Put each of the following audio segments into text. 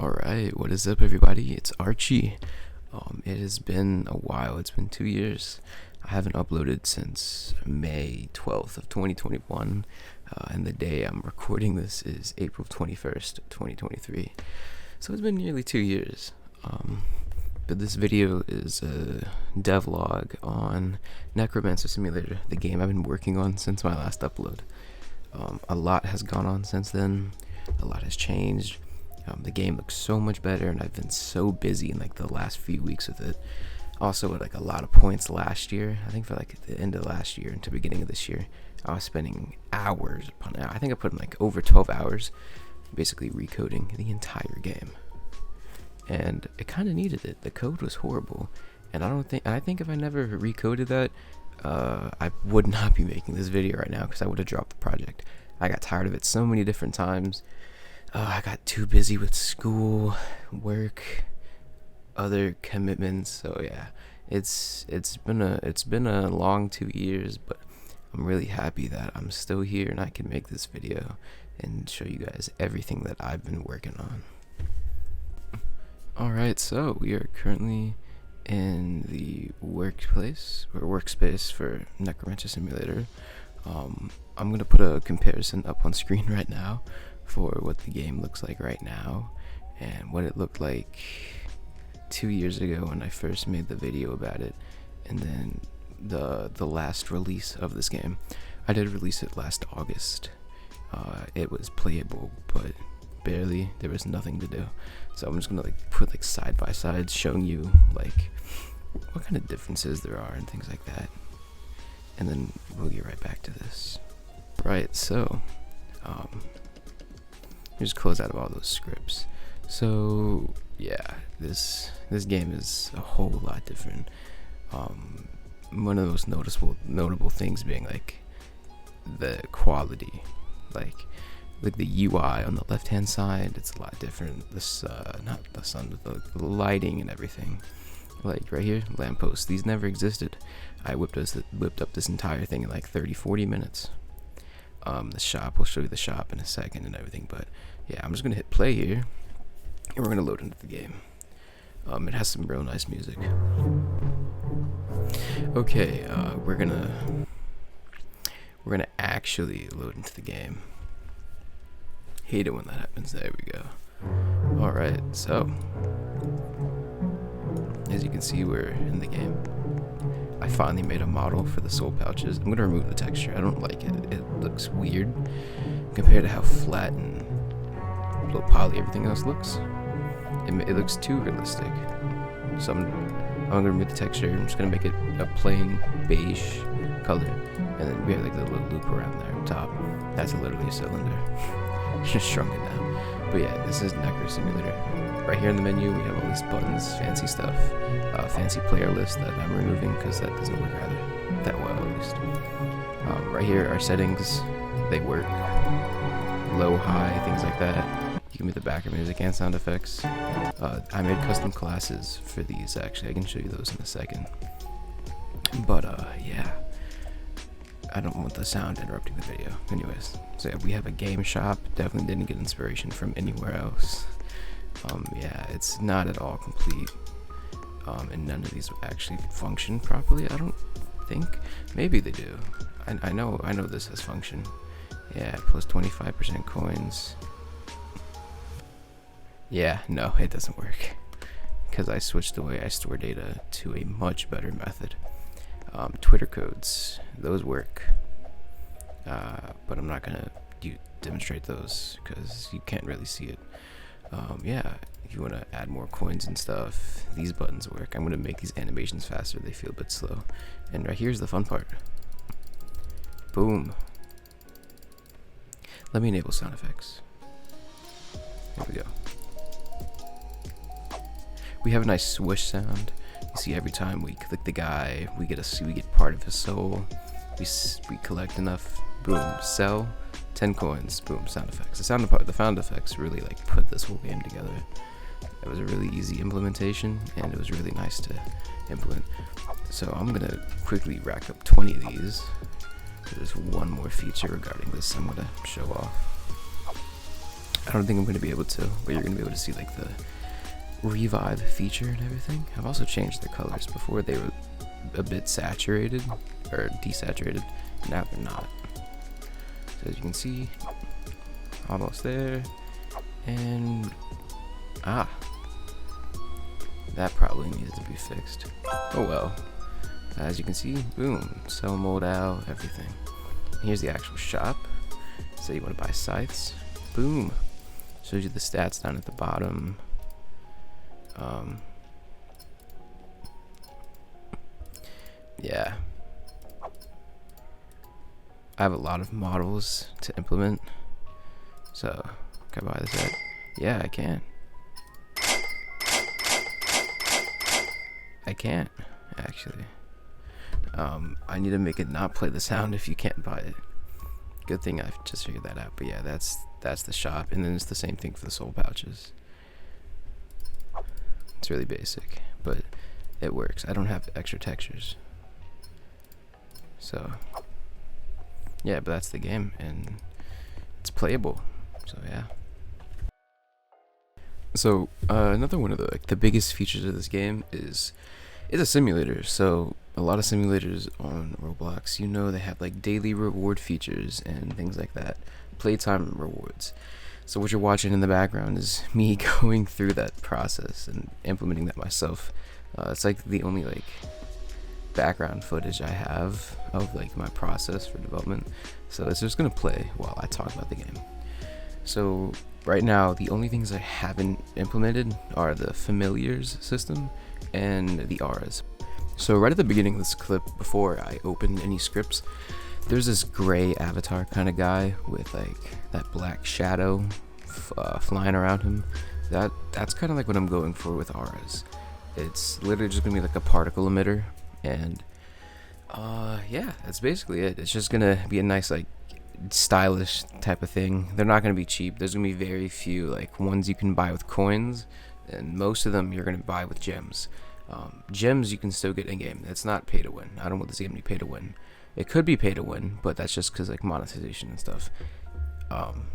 Alright, what is up everybody? It's Archie. It has been a while, it's been 2 years. I haven't uploaded since May 12th of 2021, and the day I'm recording this is April 21st, 2023. So it's been nearly 2 years. But this video is a devlog on Necromancer Simulator, the game I've been working on since my last upload. A lot has gone on since then, a lot has changed. The game looks so much better, and I've been so busy in like the last few weeks with it. Also, with like a lot of points last year, I think for like the end of last year into beginning of this year, I was spending hours upon hours. I think I put in like over 12 hours, basically recoding the entire game, and it kind of needed it. The code was horrible, and I think if I never recoded that, I would not be making this video right now because I would have dropped the project. I got tired of it so many different times. I got too busy with school, work, other commitments. So yeah, it's been a long 2 years, but I'm really happy that I'm still here and I can make this video and show you guys everything that I've been working on. Alright, so we are currently in the workspace for Necromancer Simulator. I'm gonna put a comparison up on screen right now for what the game looks like right now and what it looked like 2 years ago when I first made the video about it, and then the last release of this game. I did release it last August. It was playable, but barely. There was nothing to do. So I'm just gonna like put like side by side, showing you like what kind of differences there are and things like that, and then we'll get right back to this. Right, so just close out of all those scripts. So yeah, this game is a whole lot different. One of the most notable things being like the quality, like the UI on the left hand side. It's a lot different. This not the sun, but the lighting and everything. Like right here, lampposts, these never existed. I whipped up this entire thing in like 30-40 minutes. The shop, we'll show you the shop in a second and everything, but yeah, I'm just gonna hit play here and we're gonna load into the game. It has some real nice music. Okay, we're gonna actually load into the game. Hate it when that happens. There we go. Alright, so as you can see, we're in the game. I finally made a model for the soul pouches. I'm gonna remove the texture. I don't like it. It looks weird compared to how flat and low poly everything else looks. It looks too realistic. So I'm gonna remove the texture. I'm just gonna make it a plain beige color, and then we have like the little loop around there on top. That's literally a cylinder. Just shrunk it down. But yeah, this is Necro Simulator. Right here in the menu, we have all these buttons, fancy stuff, fancy player list that I'm removing because that doesn't work either that well, at least. Right here, our settings, they work. Low, high, things like that. You can make the background music and sound effects. I made custom classes for these, actually. I can show you those in a second. But yeah, I don't want the sound interrupting the video. Anyways, so yeah, we have a game shop. Definitely didn't get inspiration from anywhere else. Yeah, it's not at all complete, and none of these actually function properly. I don't think. Maybe they do. I know this has function. Yeah, plus 25% coins. Yeah, no, it doesn't work because I switched the way I store data to a much better method. Twitter codes, those work, but I'm not gonna demonstrate those because you can't really see it. Yeah, if you want to add more coins and stuff, these buttons work. I'm going to make these animations faster. They feel a bit slow. And right here's the fun part. Boom. Let me enable sound effects. Here we go. We have a nice swish sound. You see, every time we click the guy, we get part of his soul. We collect enough. Boom. Sell. 10 coins, boom, sound effects. The sound effects really like put this whole game together. It was a really easy implementation, and it was really nice to implement. So I'm gonna quickly rack up 20 of these. There's one more feature regarding this I'm gonna show off. I don't think I'm going to be able to, but you're going to be able to see like the revive feature and everything. I've also changed the colors. Before they were a bit saturated or desaturated, now they're not. So as you can see, almost there, and that probably needs to be fixed. Oh well. As you can see, boom, sell mode out, everything. Here's the actual shop. Say you want to buy scythes, boom, shows you the stats down at the bottom. Yeah, I have a lot of models to implement, so can I buy this set? Yeah, I can. I can't actually. I need to make it not play the sound if you can't buy it. Good thing I've just figured that out. But yeah, that's the shop, and then it's the same thing for the soul pouches. It's really basic, but it works. I don't have extra textures, so yeah. But that's the game, and it's playable. So yeah. So another one of the biggest features of this game is it's a simulator. So a lot of simulators on Roblox, you know, they have like daily reward features and things like that, playtime rewards. So what you're watching in the background is me going through that process and implementing that myself. It's like the only like background footage I have of like my process for development. So it's just gonna play while I talk about the game. So right now, the only things I haven't implemented are the familiars system and the auras. So right at the beginning of this clip, before I open any scripts, there's this gray avatar kind of guy with like that black shadow flying around him. That's kind of like what I'm going for with auras. It's literally just gonna be like a particle emitter, and yeah, that's basically it. It's just gonna be a nice like stylish type of thing. They're not going to be cheap. There's going to be very few like ones you can buy with coins, and most of them you're going to buy with gems. Gems you can still get in game. It's not pay to win. I don't want this game to be pay to win. It could be pay to win, but that's just because like monetization and stuff.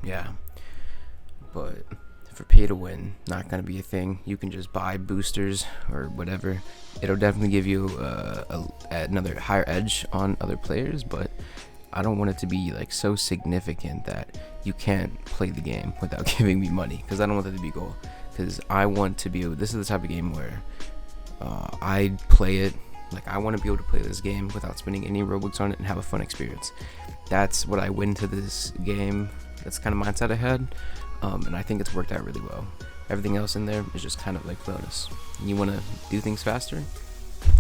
Yeah, but for pay to win, not going to be a thing. You can just buy boosters or whatever. It'll definitely give you another higher edge on other players, but I don't want it to be like so significant that you can't play the game without giving me money, because I don't want that to be a goal. Because I want to be able, this is the type of game where I play it like I want to be able to play this game without spending any Robux on it and have a fun experience. That's what I went into this game. That's kind of mindset I had, and I think it's worked out really well. Everything else in there is just kind of like bonus. You want to do things faster?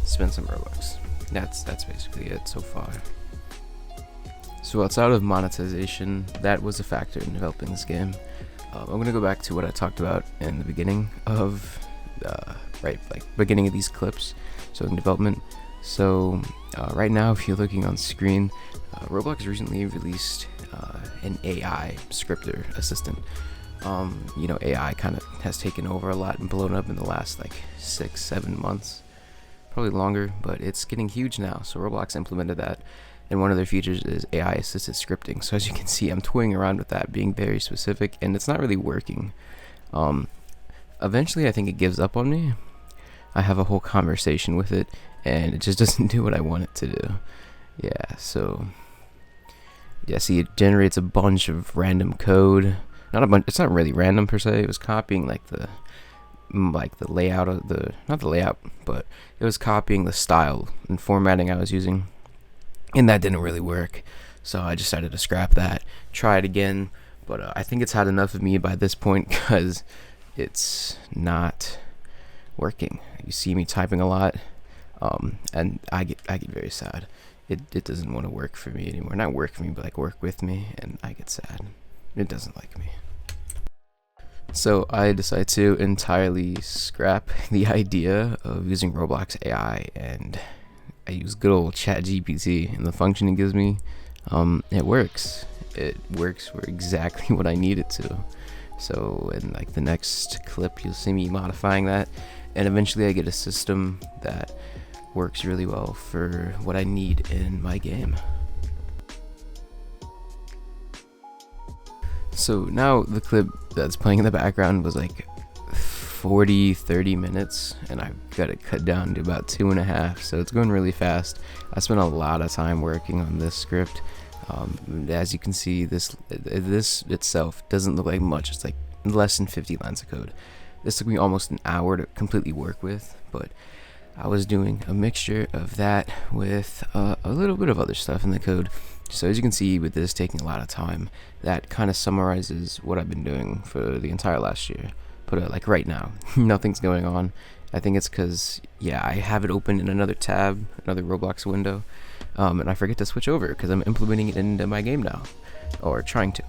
Spend some Robux. That's basically it so far. So outside of monetization, that was a factor in developing this game. I'm going to go back to what I talked about in the beginning of, beginning of these clips, so in development. So right now, if you're looking on screen, Roblox recently released an AI scripter assistant. You know, AI kind of has taken over a lot and blown up in the last like 6-7 months, probably longer, but it's getting huge now. So Roblox implemented that. And one of their features is AI assisted scripting. So as you can see, I'm toying around with that, being very specific, and it's not really working. Eventually, I think it gives up on me. I have a whole conversation with it, and it just doesn't do what I want it to do. Yeah, so yeah, see, it generates a bunch of random code. Not a bunch. It's not really random per se. It was copying like the layout of the, not the layout, but it was copying the style and formatting I was using. And that didn't really work, so I decided to scrap that, try it again, but I think it's had enough of me by this point, because it's not working. You see me typing a lot, and I get very sad. It doesn't want to work for me anymore. Not work for me, but like work with me, and I get sad. It doesn't like me. So I decided to entirely scrap the idea of using Roblox AI, and I use good old ChatGPT, and the function it gives me, it works. It works for exactly what I need it to. So in like the next clip, you'll see me modifying that, and eventually I get a system that works really well for what I need in my game. So now the clip that's playing in the background was like 30 minutes, and I've got it cut down to about 2.5, so it's going really fast. I spent a lot of time working on this script. As you can see, this itself doesn't look like much. It's like less than 50 lines of code. This took me almost an hour to completely work with, but I was doing a mixture of that with a little bit of other stuff in the code. So as you can see, with this taking a lot of time, that kind of summarizes what I've been doing for the entire last year. But like right now, nothing's going on. I think it's because, yeah, I have it open in another tab, another Roblox window, and I forget to switch over because I'm implementing it into my game now, or trying to.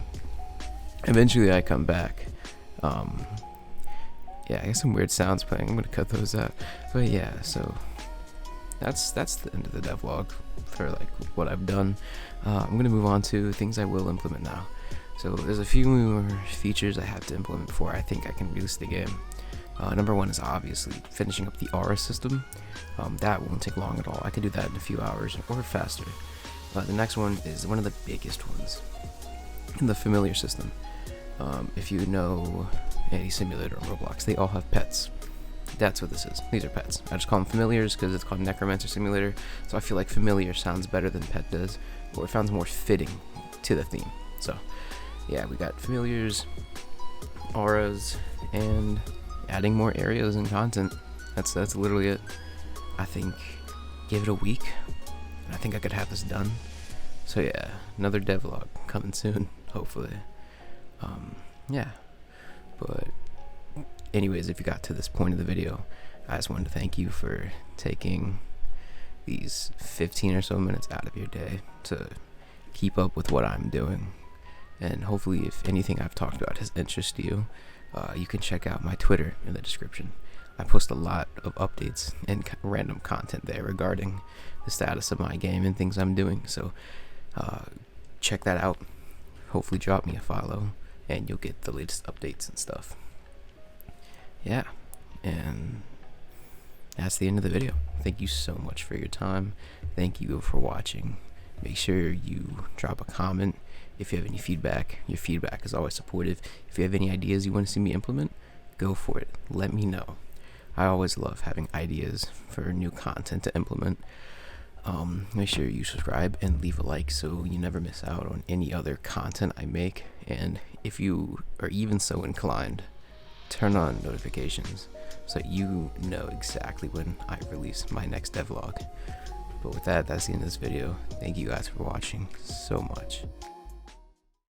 Eventually I come back. Yeah, I got some weird sounds playing. I'm gonna cut those out. But yeah, so that's the end of the devlog for like what I've done. I'm gonna move on to things I will implement now. So there's a few more features I have to implement before I think I can release the game. Number one is obviously finishing up the aura system. That won't take long at all. I can do that in a few hours or faster. The next one is one of the biggest ones, the familiar system. If you know any simulator on Roblox, they all have pets. That's what this is. These are pets. I just call them familiars because it's called Necromancer Simulator. So I feel like familiar sounds better than pet does, or it sounds more fitting to the theme. So yeah, we got familiars, auras, and adding more areas and content. That's literally it. I think give it a week, and I think I could have this done. So yeah, another devlog coming soon, hopefully. Yeah, but anyways, if you got to this point of the video, I just wanted to thank you for taking these 15 or so minutes out of your day to keep up with what I'm doing. And hopefully, if anything I've talked about has interested you, you can check out my Twitter in the description. I post a lot of updates and random content there regarding the status of my game and things I'm doing. So check that out. Hopefully drop me a follow and you'll get the latest updates and stuff. Yeah, and that's the end of the video. Thank you so much for your time. Thank you for watching. Make sure you drop a comment if you have any feedback. Your feedback is always supportive. If you have any ideas you want to see me implement, go for it. Let me know. I always love having ideas for new content to implement. Make sure you subscribe and leave a like so you never miss out on any other content I make. And if you are even so inclined, turn on notifications so you know exactly when I release my next devlog. But with that, that's the end of this video. Thank you guys for watching so much.